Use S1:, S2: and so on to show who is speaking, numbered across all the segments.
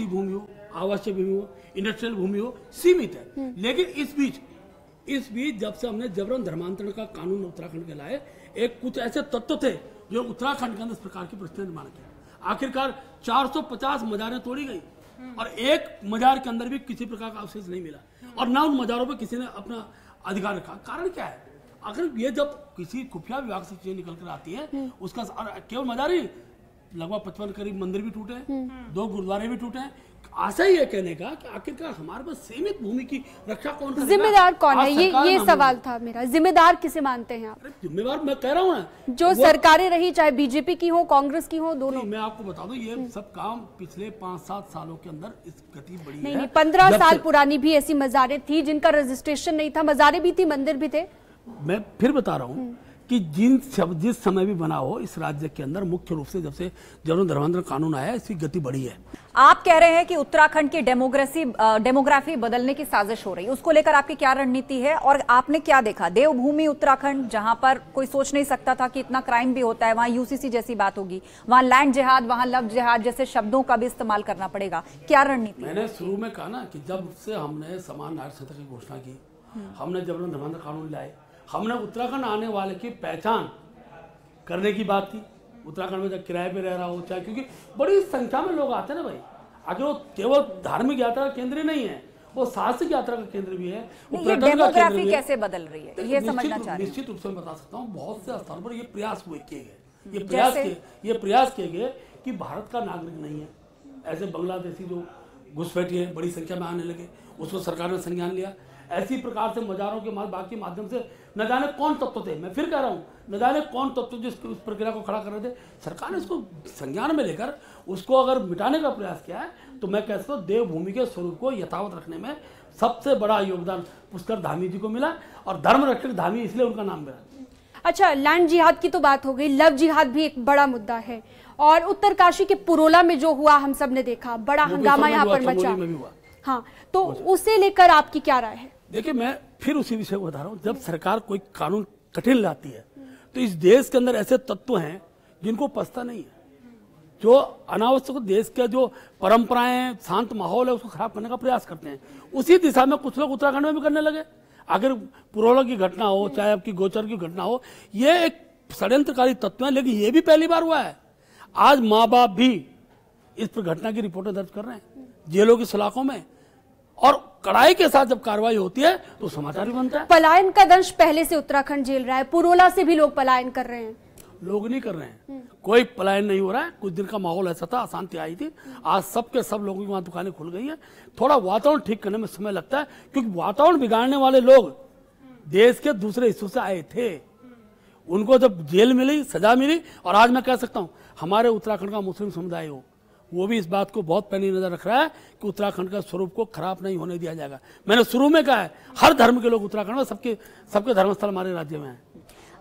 S1: भूमि हो, आवासीय भूमि हो, इंडस्ट्रियल भूमि हो, सीमित है। लेकिन इस बीच जब से हमने जबरन धर्मांतरण का कानून उत्तराखंड के लाए, एक कुछ ऐसे तत्व थे जो उत्तराखंड के अंदर इस प्रकार की परिस्थिति निर्माण किया। आखिरकार 450 मजारें तोड़ी गई और एक मजार के अंदर भी किसी प्रकार का अवशेष नहीं मिला और ना उन मजारों पर किसी ने अपना अधिकार रखा। कारण क्या है? अगर ये जब किसी खुफिया विभाग से चीजें निकल कर आती है, उसका केवल मजार ही लगभग 55 करीब मंदिर भी टूटे हैं, 2 गुरुद्वारे भी टूटे हैं। आशा ही है कहने का कि आखिरकार हमारे पास सीमित भूमि की रक्षा कौन करेगा?
S2: जिम्मेदार कौन है? ये सवाल था मेरा। जिम्मेदार किसे मानते हैं आप?
S1: जिम्मेदार मैं कह रहा हूँ ना,
S2: जो सरकारें रही, चाहे बीजेपी की हो, कांग्रेस की हो, दोनों।
S1: मैं आपको बता दूं, ये सब काम पिछले 5-7 सालों के अंदर इस गति बढ़ी है।
S2: नहीं, 15 साल पुरानी भी ऐसी मजारें थी जिनका रजिस्ट्रेशन नहीं था। मजारें भी थी, मंदिर भी थे।
S1: मैं फिर बता रहा हूँ कि जिस समय भी बना हो इस राज्य के अंदर, मुख्य रूप से जब से जबरन धर्मांतरण कानून आया, इसकी गति बढ़ी है।
S3: आप कह रहे हैं कि उत्तराखंड की डेमोग्राफी बदलने की साजिश हो रही है, उसको लेकर आपकी क्या रणनीति है? और आपने क्या देखा? देवभूमि उत्तराखंड, जहां पर कोई सोच नहीं सकता था कि इतना क्राइम भी होता है, वहां यूसीसी जैसी बात होगी, वहां लैंड जिहाद, वहां लव जिहाद जैसे शब्दों का भी इस्तेमाल करना पड़ेगा। क्या रणनीति?
S1: मैंने शुरू में कहा ना कि जब से हमने समान नागरिक संहिता की घोषणा की, हमने जबरन धर्मांतरण कानून लाए, हमने उत्तराखंड आने वाले की पहचान करने की बात की। उत्तराखंड में जब किराए पे रह रहा हो, चाहे, क्योंकि बड़ी संख्या में लोग आते हैं ना भाई, आगे वो केवल धार्मिक यात्रा का केंद्र नहीं है, वो साहसिक यात्रा का केंद्र भी है।
S3: डेमोग्राफी कैसे बदल रही है, ये समझना चाह रहे हैं।
S1: निश्चित रूप से मैं बता सकता हूँ, बहुत से स्थानों पर ये प्रयास किए गए, ये प्रयास किए गए कि भारत का नागरिक नहीं है, ऐसे बांग्लादेशी जो घुसपैठी है बड़ी संख्या में आने लगे, उसको सरकार ने संज्ञान लिया। ऐसी प्रकार से मजारों के बाकी माध्यम से न जाने कौन तत्व थे, मैं फिर कह रहा हूँ, न जाने कौन तत्व जिस प्रक्रिया को खड़ा कर रहे थे, सरकार ने इसको संज्ञान में लेकर उसको अगर मिटाने का प्रयास किया है, तो मैं कह सकता हूँ देवभूमि के स्वरूप को यथावत रखने में सबसे बड़ा योगदान पुष्कर धामी जी को मिला, और धर्म रक्षक धामी इसलिए उनका नाम मिला।
S2: अच्छा, लैंड जिहाद की तो बात हो गई, लव जिहाद भी एक बड़ा मुद्दा है। और उत्तरकाशी के पुरोला में जो हुआ हम सब ने देखा, बड़ा हंगामा यहाँ पर मचा। हाँ, तो उसे लेकर आपकी क्या राय है?
S1: देखिए, मैं फिर उसी विषय को बता रहा हूँ, जब सरकार कोई कानून कठिन लाती है तो इस देश के अंदर ऐसे तत्व हैं जिनको पछता नहीं है, जो अनावश्यक देश के जो परंपराएं, शांत माहौल है, उसको खराब करने का प्रयास करते हैं। उसी दिशा में कुछ लोग उत्तराखंड में भी करने लगे। अगर पुरोला की घटना हो, चाहे आपकी गोचर की घटना हो, ये एक षड्यंत्रकारी तत्व है, लेकिन ये भी पहली बार हुआ है। आज माँ बाप भी इस पर घटना की रिपोर्टें दर्ज कर रहे हैं जेलों की सलाखों में, और कड़ाई के साथ जब कार्रवाई होती है तो समाचार भी बनता है।
S2: पलायन का दंश पहले से उत्तराखंड झेल रहा है, पुरोला से भी लोग पलायन कर रहे हैं।
S1: लोग नहीं कर रहे हैं, कोई पलायन नहीं हो रहा है। कुछ दिन का माहौल ऐसा था, अशांति आई थी, आज सबके सब लोगों की वहां दुकानें खुल गई हैं। थोड़ा वातावरण ठीक करने में समय लगता है, क्योंकि वातावरण बिगाड़ने वाले लोग देश के दूसरे हिस्सों से आए थे, उनको जब जेल मिली, सजा मिली। और आज मैं कह सकता हूं, हमारे उत्तराखंड का मुस्लिम समुदाय हो, वो भी इस बात को बहुत पैनी नजर रख रहा है कि उत्तराखंड का स्वरूप को खराब नहीं होने दिया जाएगा। मैंने शुरू में कहा है, हर धर्म के लोग उत्तराखंड में, सबके धर्मस्थल हमारे राज्य में हैं।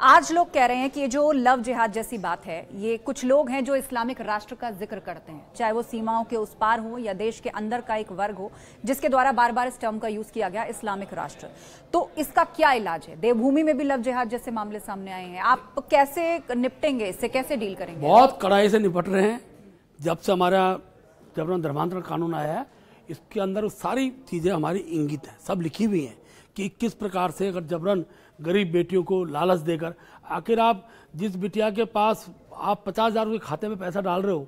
S3: आज लोग कह रहे हैं कि ये जो लव जिहाद जैसी बात है, ये कुछ लोग हैं जो इस्लामिक राष्ट्र का जिक्र करते हैं, चाहे वो सीमाओं के उस पार हो या देश के अंदर का एक वर्ग हो, जिसके द्वारा बार बार इस टर्म का यूज किया गया, इस्लामिक राष्ट्र। तो इसका क्या इलाज है? देवभूमि में भी लव जिहाद जैसे मामले सामने आए हैं, आप कैसे निपटेंगे इससे, कैसे डील करेंगे?
S1: बहुत कड़ाई से निपट रहे हैं। जब से हमारा जबरन धर्मांतरण कानून आया है, इसके अंदर सारी चीजें हमारी इंगित हैं, सब लिखी हुई हैं कि किस प्रकार से अगर जबरन गरीब बेटियों को लालच देकर, आखिर आप जिस बिटिया के पास आप 50,000 रुपये खाते में पैसा डाल रहे हो,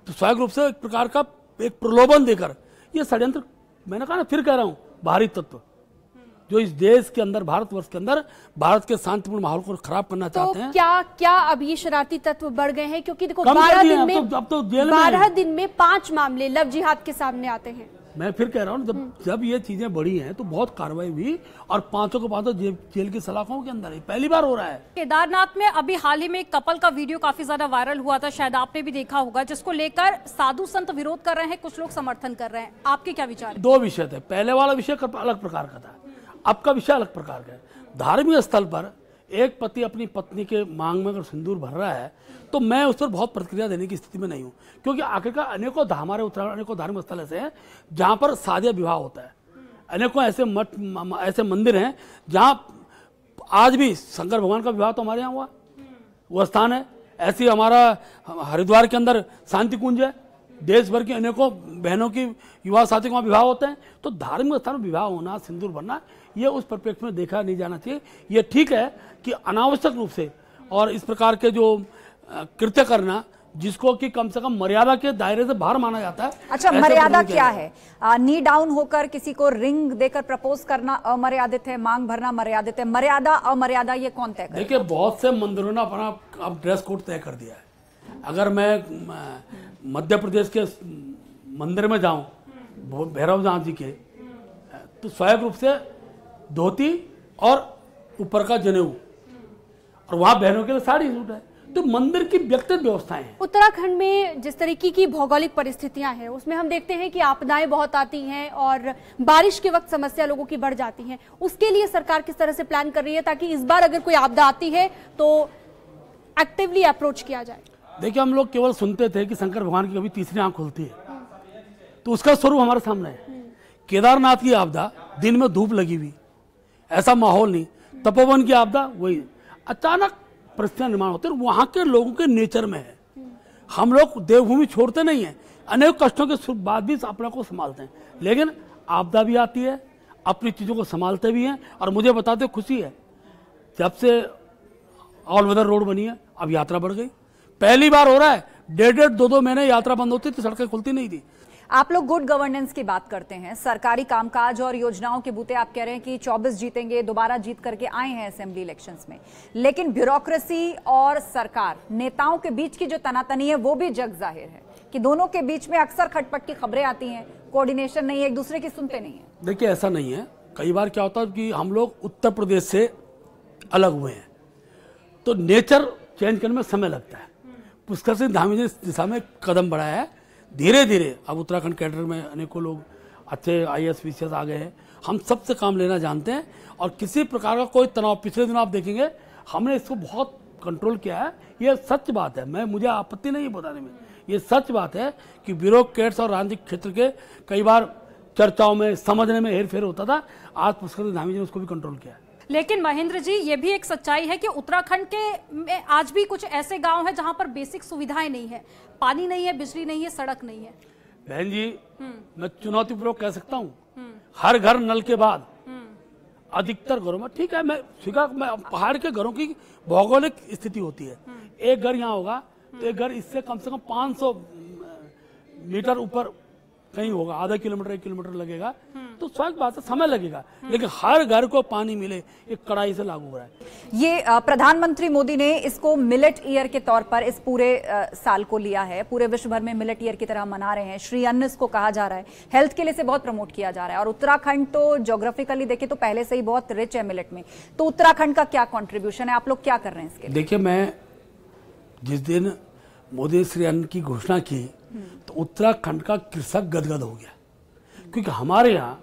S1: तो स्वाभाविक रूप से एक प्रकार का एक प्रलोभन देकर, ये षड्यंत्र, मैंने कहा ना, फिर कह रहा हूँ, बाहरी तत्व जो इस देश के अंदर, भारतवर्ष के अंदर भारत के शांतिपूर्ण माहौल को खराब करना चाहते हैं।
S2: क्या अब ये शरारती तत्व बढ़ गए हैं? क्योंकि देखो 12 दिन में 5 मामले लव जिहाद के सामने आते हैं।
S1: मैं फिर कह रहा हूँ, जब ये चीजें बढ़ी हैं तो बहुत कार्रवाई हुई, और 500 के 500 जेल की सलाखों के अंदर, पहली बार हो रहा है।
S4: केदारनाथ में अभी हाल ही में एक कपल का वीडियो काफी ज्यादा वायरल हुआ था, शायद आपने भी देखा होगा, जिसको लेकर साधु संत विरोध कर रहे हैं, कुछ लोग समर्थन कर रहे हैं। आपके क्या विचार?
S1: 2 विषय थे। पहले वाला विषय अलग प्रकार का था, अब का विषय अलग प्रकार का है। धार्मिक स्थल पर एक पति अपनी पत्नी के मांग में अगर सिंदूर भर रहा है, तो मैं उस पर बहुत प्रतिक्रिया देने की स्थिति में नहीं हूँ, क्योंकि आखिरकार अनेकों हमारे उत्तराखंड अनेकों धार्मिक स्थल ऐसे हैं जहाँ पर शादी विवाह होता है। अनेकों ऐसे मठ, ऐसे मंदिर हैं जहाँ आज भी शंकर भगवान का विवाह तो हमारे यहाँ हुआ, वो स्थान है। ऐसे हमारा हरिद्वार के अंदर शांति कुंज है, देश भर की अनेकों बहनों की युवा साथी के वहाँ विवाह होते हैं। तो धार्मिक स्थान में विवाह होना, सिंदूर भरना, ये उस परिप्रेक्ष्य में देखा नहीं जाना चाहिए। ये ठीक है कि अनावश्यक रूप से और इस प्रकार के जो कृत्य करना जिसको कि कम से कम मर्यादा के दायरे से बाहर माना जाता है।
S3: अच्छा, मर्यादा क्या है? नी डाउन होकर किसी को रिंग देकर प्रपोज करना अमर्यादित है, मांग भरना मर्यादित है, मर्यादा अमर्यादा ये कौन तय करे?
S1: देखिए, बहुत से मंदिरों ने अपना अब ड्रेस कोड तय कर दिया है। अगर मैं मध्य प्रदेश के मंदिर में जाऊं भैरवनाथ जी के, तो स्वाभाविक रूप से धोती और ऊपर का जनेऊ, और वहां बहनों के लिए साड़ी सूट है। तो मंदिर की व्यक्तिगत व्यवस्थाएं हैं।
S2: उत्तराखंड में जिस तरीके की भौगोलिक परिस्थितियां हैं उसमें हम देखते हैं कि आपदाएं बहुत आती हैं और बारिश के वक्त समस्या लोगों की बढ़ जाती हैं। उसके लिए सरकार किस तरह से प्लान कर रही है ताकि इस बार अगर कोई आपदा आती है तो एक्टिवली अप्रोच किया जाए?
S1: देखिए, हम लोग केवल सुनते थे कि शंकर भगवान की कभी तीसरी आंख खुलती है, तो उसका स्वरूप हमारे सामने है। केदारनाथ की आपदा, दिन में धूप लगी हुई, ऐसा माहौल नहीं। तपोवन की आपदा, वही अचानक परिस्थितियां निर्माण होते हैं। वहां के लोगों के नेचर में है। हम लोग देवभूमि छोड़ते नहीं है, अनेक कष्टों के बाद भी अपने को संभालते हैं, लेकिन आपदा भी आती है, अपनी चीजों को संभालते भी हैं। और मुझे बताते खुशी है, जब से ऑल वेदर रोड बनी है अब यात्रा बढ़ गई। पहली बार हो रहा है, 1.5 2 महीने यात्रा बंद होती थी, सड़कें खुलती नहीं थी।
S3: आप लोग गुड गवर्नेंस की बात करते हैं, सरकारी कामकाज और योजनाओं के बूते आप कह रहे हैं कि 24 जीतेंगे, दोबारा जीत करके आए हैं असेंबली इलेक्शंस में, लेकिन ब्यूरोक्रेसी और सरकार, नेताओं के बीच की जो तनातनी है वो भी जग जाहिर है कि दोनों के बीच में अक्सर खटपट की खबरें आती हैं, कोऑर्डिनेशन नहीं है, एक दूसरे की सुनते नहीं है। देखिए,
S1: ऐसा नहीं है। कई बार क्या होता है कि हम लोग उत्तर प्रदेश से अलग हुए हैं, तो नेचर चेंज करने में समय लगता है। पुष्कर सिंह धामी ने इस दिशा में कदम बढ़ाया है। धीरे धीरे अब उत्तराखंड कैडर में अनेकों लोग अच्छे IAS PCS आ गए हैं। हम सबसे काम लेना जानते हैं और किसी प्रकार का कोई तनाव, पिछले दिनों आप देखेंगे हमने इसको बहुत कंट्रोल किया है। ये सच बात है, मुझे आपत्ति नहीं है बताने में। ये सच बात है कि ब्यूरोक्रेट्स और राजनीतिक क्षेत्र के कई बार चर्चाओं में, समझने में हेरफेर होता था। आज पुष्कर सिंह धामी जी ने उसको भी कंट्रोल किया है।
S4: लेकिन महेंद्र जी, ये भी एक सच्चाई है कि उत्तराखंड के में आज भी कुछ ऐसे गांव हैं जहां पर बेसिक सुविधाएं नहीं है, पानी नहीं है, बिजली नहीं है, सड़क नहीं है।
S1: बहन जी, मैं चुनौतीपूर्वक कह सकता हूँ, हर घर नल के बाद अधिकतर घरों में, ठीक है, मैं पहाड़ के घरों की भौगोलिक स्थिति होती है। एक घर यहाँ होगा तो एक घर इससे कम से कम 500 मीटर ऊपर कहीं होगा, आधा किलोमीटर 1 किलोमीटर लगेगा, तो स्वाभाविक बात है समय लगेगा, लेकिन हर घर को पानी मिले एक कड़ाई से लागू हो रहा है।
S3: ये प्रधानमंत्री मोदी ने इसको मिलेट ईयर के तौर पर इस पूरे साल को लिया है, पूरे विश्व भर में मिलेट ईयर की तरह मना रहे हैं। श्री अन्न इसको कहा जा रहा है, हेल्थ के लिए से बहुत प्रमोट किया जा रहा है। और उत्तराखंड तो ज्योग्राफिकली देखे तो पहले से ही बहुत रिच है मिलेट में, तो उत्तराखंड का क्या कॉन्ट्रीब्यूशन है, आप लोग क्या कर रहे हैं इसके?
S1: देखिए, मैं जिस दिन मोदी श्री अन्न की घोषणा की तो उत्तराखंड का कृषक गदगद हो गया, क्योंकि हमारे यहाँ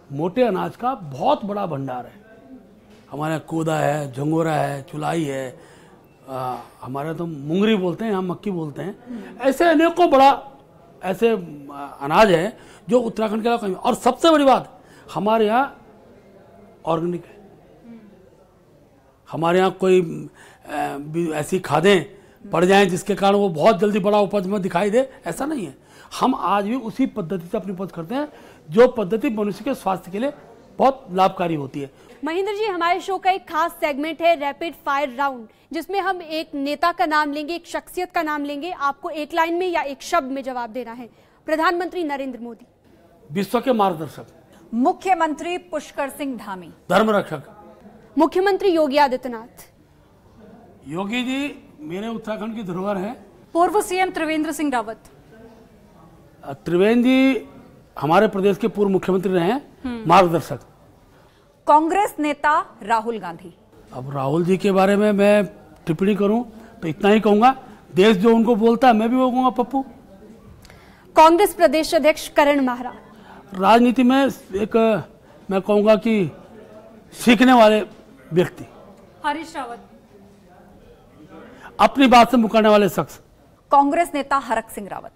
S1: मोटे अनाज का बहुत बड़ा भंडार है। हमारे यहाँ कोदा है, झंगोरा है, चुलाई है, हमारे तो मुंगरी बोलते हैं, यहाँ मक्की बोलते हैं। ऐसे अनेकों बड़ा ऐसे अनाज है जो उत्तराखंड के अलावा। और सबसे बड़ी बात, हमारे यहाँ ऑर्गेनिक है। हमारे यहाँ कोई ऐसी खादें पड़ जाएं जिसके कारण वो बहुत जल्दी बड़ा उपज में दिखाई दे, ऐसा नहीं है। हम आज भी उसी पद्धति से अपनी उपज करते हैं जो पद्धति मनुष्य के स्वास्थ्य के लिए बहुत लाभकारी होती है।
S2: महेंद्र जी, हमारे शो का एक खास सेगमेंट है रैपिड फायर राउंड, जिसमें हम एक नेता का नाम लेंगे, एक शख्सियत का नाम लेंगे, आपको एक लाइन में या एक शब्द में जवाब देना है। प्रधानमंत्री नरेंद्र मोदी।
S1: विश्व के मार्गदर्शक।
S3: मुख्यमंत्री पुष्कर सिंह धामी।
S1: धर्म रक्षक।
S2: मुख्यमंत्री योगी आदित्यनाथ।
S1: योगी जी मेरे उत्तराखंड की धरोहर है।
S4: पूर्व CM त्रिवेंद्र सिंह रावत।
S1: त्रिवेंद्र जी हमारे प्रदेश के पूर्व मुख्यमंत्री रहे हैं, मार्गदर्शक।
S3: कांग्रेस नेता राहुल गांधी।
S1: अब राहुल जी के बारे में मैं टिप्पणी करूं तो इतना ही कहूंगा, देश जो उनको बोलता है मैं भी वो कहूंगा पप्पू।
S2: कांग्रेस प्रदेश अध्यक्ष करण माहरा।
S1: राजनीति में एक मैं कहूंगा कि सीखने वाले व्यक्ति।
S4: हरीश रावत।
S1: अपनी बात से मुकरने वाले शख्स।
S3: कांग्रेस नेता हरक सिंह रावत।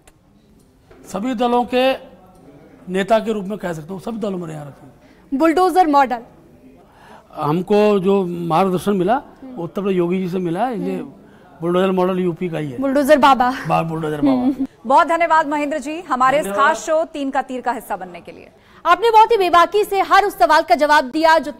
S1: सभी दलों के नेता के रूप में कह सकता हूँ, सभी दलों में रहे रखें।
S2: Bulldozer model.
S1: हमको जो मार्गदर्शन मिला उत्तर प्रदेश योगी जी से मिला है। ये बुलडोजर मॉडल यूपी का ही है।
S2: बुलडोजर बाबा।
S1: बुलडोजर बाबा।
S3: बहुत धन्यवाद महेंद्र जी, हमारे इस खास शो 3 का तीर का हिस्सा बनने के लिए।
S2: आपने बहुत ही बेबाकी से हर उस सवाल का जवाब दिया जो